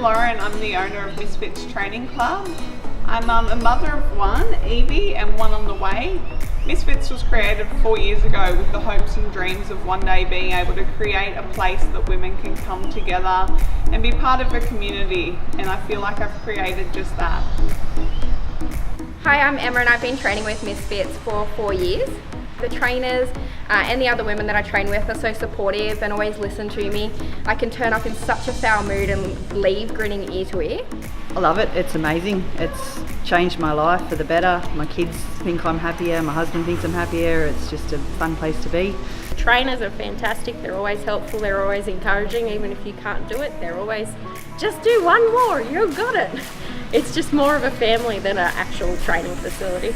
Lauren, I'm the owner of Misfits Training Club. I'm a mother of one, Evie, and one on the way. Misfits was created 4 years ago with the hopes and dreams of one day being able to create a place that women can come together and be part of a community, and I feel like I've created just that. Hi, I'm Emma and I've been training with Misfits for 4 years. The trainers and the other women that I train with are so supportive and always listen to me. I can turn up in such a foul mood and leave grinning ear to ear. I love it, it's amazing. It's changed my life for the better. My kids think I'm happier, my husband thinks I'm happier. It's just a fun place to be. Trainers are fantastic, they're always helpful, they're always encouraging. Even if you can't do it, they're always, just do one more, you've got it. It's just more of a family than an actual training facility.